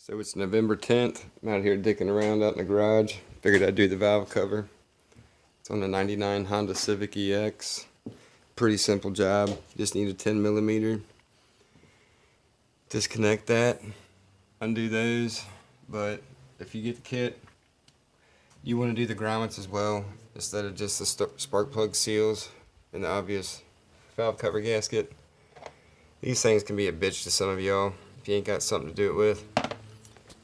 So it's November 10th. I'm out here dicking around out in the garage. Figured I'd do the valve cover. It's on the 99 Honda Civic EX. Pretty simple job. Just need a 10mm. Disconnect that. Undo those. But if you get the kit, you want to do the grommets as well, instead of just the spark plug seals and the obvious valve cover gasket. These things can be a bitch to some of y'all if you ain't got something to do it with.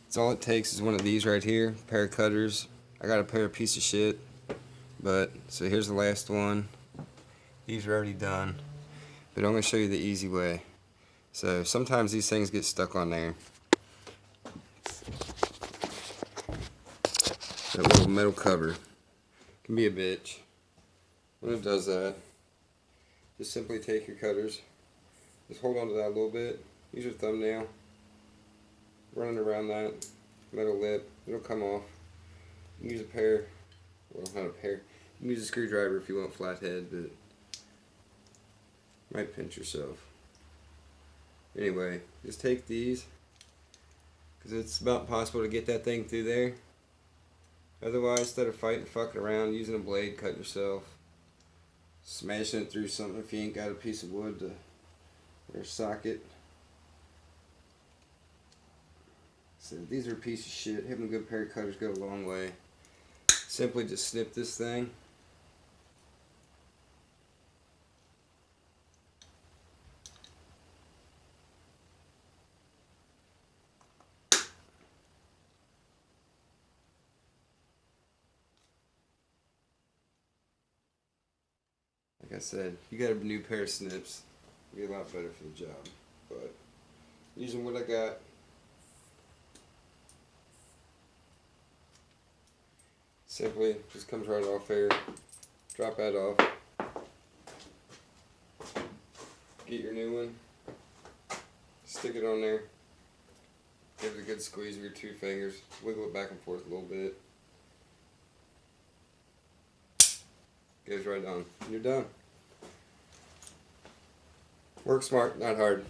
So all it takes is one of these right here, pair of cutters. I got a pair of piece of shit, but so here's the last one. These are already done, but I'm gonna show you the easy way. So sometimes these things get stuck on there. That little metal cover can be a bitch. When it does that, just simply take your cutters, just hold on to that a little bit, use your thumbnail, run it around that metal lip, it'll come off. You can use a pair, well, not a pair, you can use a screwdriver if you want a flat head, but might pinch yourself. Anyway, just take these, because it's about impossible to get that thing through there. Otherwise, instead of fighting, fucking around, using a blade, cutting yourself, smashing it through something if you ain't got a piece of wood to or socket. So these are a piece of shit. Having a good pair of cutters go a long way. Simply just snip this thing. Like I said, you got a new pair of snips, it'll be a lot better for the job. But using what I got, simply just comes right off there. Drop that off. Get your new one. Stick it on there. Give it a good squeeze with your two fingers. Wiggle it back and forth a little bit. Goes right on. And you're done. Work smart, not hard.